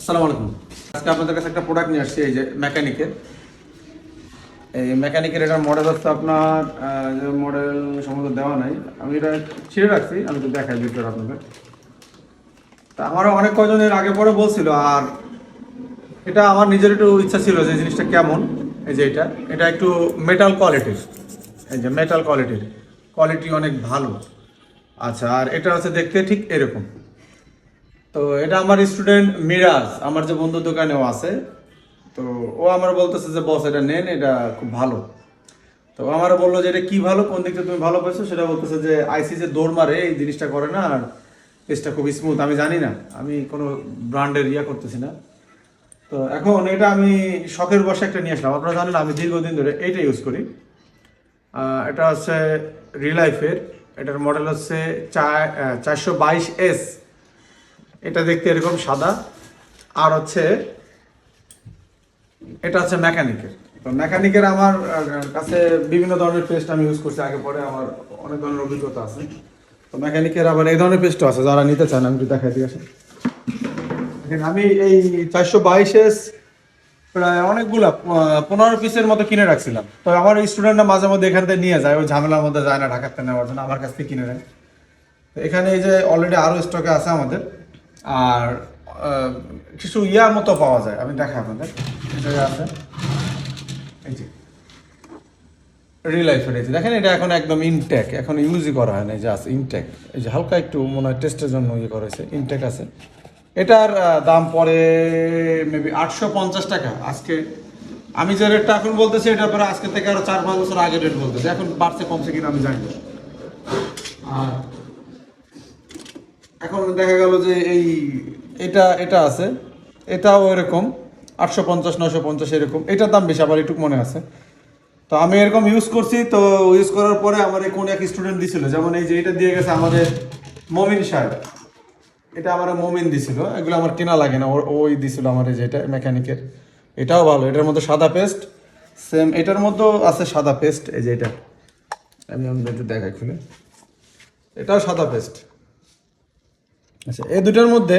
আসসালামু আলাইকুম। আজকে আপনাদের কাছে একটা প্রোডাক্ট নিয়ে আসছি, এই যে মেকানিকের। এটার মডেল হচ্ছে আপনার যে মডেল সম্ভবত দেওয়া নাই, আমি এটা ছিঁড়ে রাখছি, আমি তো দেখাই ভিতরে আপনাদের। তা আমারও অনেক কজন এর আগে পরে বলছিল, আর এটা আমার নিজের একটু ইচ্ছা ছিল যে জিনিসটা কেমন। এই যে এটা একটু মেটাল কোয়ালিটির, এই যে মেটাল কোয়ালিটি অনেক ভালো। আচ্ছা, আর এটা হচ্ছে দেখতে ঠিক এরকম। তো এটা আমার স্টুডেন্ট মিরাজ, আমার যে বন্ধুর দোকানেও আছে। তো ও আমার বলতেছে যে বস এটা নেন, এটা খুব ভালো। তো ও আমার বললো যে এটা কি ভালো, কোন দিকটা তুমি ভালো পাইছো, সেটা বলতেছে যে আইসি যে দৌড় মারে এই জিনিসটা করে না, আর পেজটা খুব স্মুথ। আমি জানি না, আমি কোনো ব্র্যান্ডের করতেছি না। তো এখন এটা আমি শখের বসে একটা নিয়ে আসলাম। আপনারা জানেন আমি দীর্ঘদিন ধরে এইটা ইউজ করি। এটা হচ্ছে রিলাইফের, এটার মডেল হচ্ছে 422S। এটা দেখতে এরকম সাদা। আর হচ্ছে এটা হচ্ছে মেকানিকের। তো মেকানিকের আমার কাছে বিভিন্ন ধরনের পেস্ট আমি ইউজ করছি আগে পরে, আমার অনেক ধরনের অভিজ্ঞতা আছে। তো মেকানিকের আবার এই ধরনের পেস্টও আছে, যারা নিতে চান আমি একটু দেখাই দিয়ে আসি। দেখেন, আমি এই 422S প্রায় অনেকগুলা 15 পিসের মতো কিনে রাখছিলাম। তো আমার স্টুডেন্টরা মাঝে মধ্যে এখান থেকে নিয়ে যায়, ওই ঝামেলার মধ্যে যায় না ঢাকাতে নেওয়ার জন্য, আমার কাছ থেকে কিনে নেয়। তো এখানে এই যে অলরেডি আরও স্টকে আছে আমাদের। আর কিছু ইয়ার মতো পাওয়া যায়, আমি দেখাই আপনাদের। এটা আছে এই যে রিলাইফের, এই যে দেখেন, এটা এখন একদম ইনটেক, এখন ইউজই করা হয় না, এই যে আছে ইনটেক। এই যে হালকা একটু মনে হয় টেস্টের জন্য করেছে, ইনটেক আছে। এটার দাম পড়ে মেবি 850 টাকা। আজকে আমি যে রেটটা এখন বলতেছি, এটা পরে আজকে থেকে আরো 4-5 বছর আগে রেট বলতেছে, এখন বাড়ছে কমছে কিনা আমি জানি না। আর এখন দেখা গেল যে এটা এটা আছে, এটাও এরকম 850-950 এরকম। এটার দাম বেশি, আবার একটু মনে আছে। তো আমি এরকম ইউজ করছি, তো ইউজ করার পরে আমার কোন এক স্টুডেন্ট দিছিল, যেমন এই যে এটা দিয়ে গেছে আমাদের মমিন সাহেব। এটা আমার মমিন দিছিল, এগুলো আমার কেনা লাগে না, ওই দিছিল আমার। এই যে এটা মেকানিকের, এটাও ভালো। এটার মধ্যে সাদা পেস্ট সেম, এটার মধ্যেও আছে সাদা পেস্ট। এই যে এটা আমি একটু দেখাই খুলে, এটাও সাদা পেস্ট। আচ্ছা, এই দুটার মধ্যে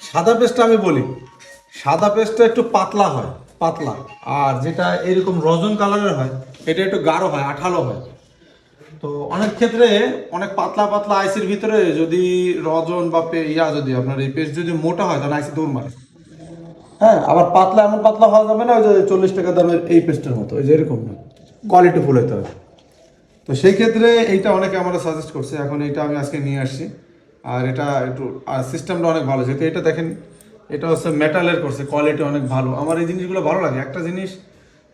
সাদা পেস্টটা আমি বলি, সাদা পেস্টটা একটু পাতলা হয়, পাতলা। আর যেটা এরকম রজন কালারের হয়, এটা একটু গাঢ় হয়, আঠালো হয়। তো অনেক ক্ষেত্রে অনেক পাতলা পাতলা আইসির ভিতরে যদি রজন বা যদি আপনার এই পেস্ট যদি মোটা হয়, তাহলে আইসি দৌড় মারে। হ্যাঁ, আবার পাতলা এমন পাতলা হওয়া যাবে না ওই যে 40 টাকা দামের এই পেস্টের মতো, ওই যে এরকম না, কোয়ালিটি ফুল হতে হবে। তো সেই ক্ষেত্রে এইটা অনেকে আমরা সাজেস্ট করছে, এখন এইটা আমি আজকে নিয়ে আসছি। আর এটা একটু সিস্টেমটা অনেক ভালো, যেহেতু এটা দেখেন, এটা হচ্ছে মেটালের করছে, কোয়ালিটি অনেক ভালো। আমার এই জিনিসগুলো ভালো লাগে। একটা জিনিস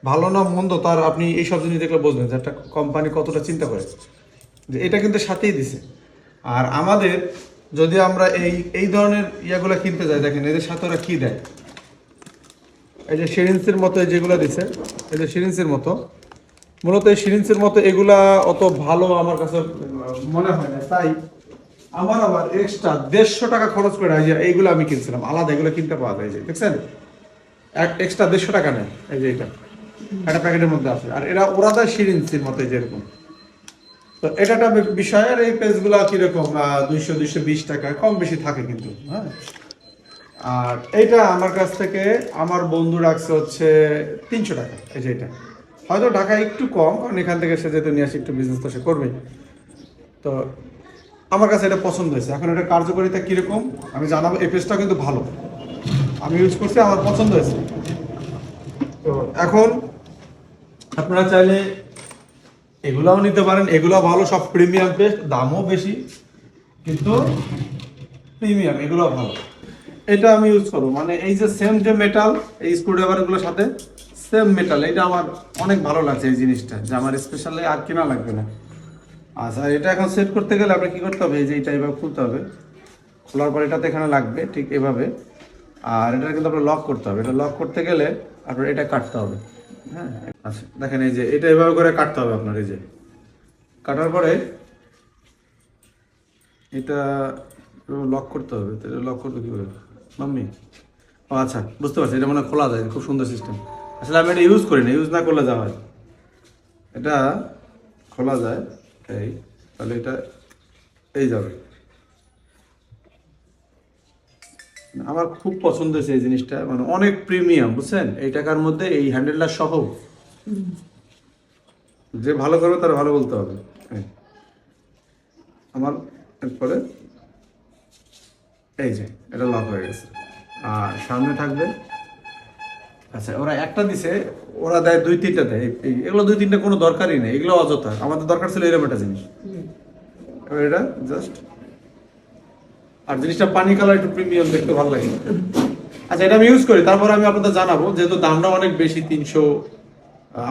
ভালো না মন্দ তার আপনি এইসব জিনিস দেখলে বুঝবেন যে একটা কোম্পানি কতটা চিন্তা করে, যে এটা কিন্তু সাথেই দিছে। আর আমাদের যদি আমরা এই ধরনের ইয়াগুলো কিনতে যাই, দেখেন এদের সাথে ওরা কী দেয়। এই যে সিরিঞ্জের মতো যেগুলো দিছে, এই যে সিরিঞ্জের মতো, মূলত এই সিরিঞ্জের মতো এগুলা অত ভালো আমার কাছে মনে হয় না। তাই আমার আবার এক্সট্রা 150 টাকা খরচ করে এইগুলো আমি কিনছিলাম আলাদা, এগুলো কিনতে পাওয়া যায়। যে দেখছেন, এক্সট্রা 150 টাকা নেয়। এই যে এটা একটা প্যাকেটের মধ্যে আছে, আর এরা ওরা দেয় সিরিঞ্জের মতো যেরকম। তো এটা একটা বিষয়। আর এই পেজগুলো কিরকম 200-220 টাকা কম বেশি থাকে কিন্তু, হ্যাঁ। আর এইটা আমার কাছ থেকে আমার বন্ধু রাখছে হচ্ছে 300 টাকা। এই যে এটা হয়তো ঢাকায় একটু কম, কারণ এখান থেকে সে যেহেতু নিয়ে আসে, একটু বিজনেস তো সে করবেই। তো আমার কাছে এটা পছন্দ হয়েছে। এখন এটা কার্যকারিতা কীরকম আমি জানাবো। এই পেজটা কিন্তু ভালো, আমি ইউজ করছি, আমার পছন্দ হয়েছে। তো এখন আপনারা চাইলে এগুলাও নিতে পারেন, এগুলো ভালো, সব প্রিমিয়াম পেস্ট, দামও বেশি কিন্তু প্রিমিয়াম, এগুলো ভালো। এটা আমি ইউজ করবো, মানে এই যে সেম যে মেটাল, এই স্ক্রুড্রাইভারগুলোর সাথে সেম মেটাল, এটা আমার অনেক ভালো লাগছে এই জিনিসটা, যে আমার স্পেশালি আর কেনা লাগবে না। আচ্ছা, এটা এখন সেট করতে গেলে আপনার কি করতে হবে, এই যে এইটা এভাবে খুলতে হবে, খোলার পর এটাতে এখানে লাগবে ঠিক এভাবে। আর এটা কিন্তু আপনার লক করতে হবে, এটা লক করতে গেলে আপনার এটা কাটতে হবে। হ্যাঁ, আচ্ছা দেখেন, এই যে এটা এভাবে করে কাটতে হবে আপনার। এই যে কাটার পরে এটা লক করতে হবে। তো এটা লক করতে কীভাবে মাম্মি? ও আচ্ছা, বুঝতে পারছি, এটা মানে খোলা যায়, খুব সুন্দর সিস্টেম। আসলে আমি এটা ইউজ করি না, ইউজ না করলে যা হয়, এটা খোলা যায়। এই তাহলে এটা এই যাবে, আমার খুব পছন্দ হয়েছে এই জিনিসটা, মানে অনেক প্রিমিয়াম, বুঝছেন? এই টাকার মধ্যে এই হ্যান্ডেলটা সহ যে ভালো করবে তার ভালো বলতে হবে। হ্যাঁ। আমার এরপরে এই যে এটা লক হয়ে গেছে, আর সামনে থাকবে। আচ্ছা, ওরা একটা দিছে, ওরা দেয় 2-3টা দেয়। এগুলো 2-3টা কোনো দরকারই নেই, এগুলো অযথা। আমাদের দরকার ছিল এরকম একটা জিনিস। এবার এটা জাস্ট, আর জিনিসটা পানি কালার একটু প্রিমিয়াম, দেখতে ভালো লাগে। আচ্ছা, এটা আমি ইউজ করি, তারপর আমি আপনাদের জানাবো। যেহেতু দামটা অনেক বেশি, 300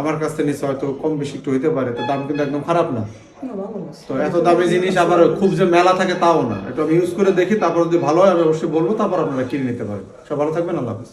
আমার কাছ থেকে নিচ্ছে, হয়তো কম বেশি একটু হইতে পারে, তো দাম কিন্তু একদম খারাপ না। তো এত দামি জিনিস আবার খুব যে মেলা থাকে তাও না, একটু আমি ইউজ করে দেখি, তারপর যদি ভালো হয় আমি অবশ্যই বলবো, তারপর আপনারা কিনে নিতে পারেন। সব ভালো থাকবেন, আল্লাহ হাফেজ।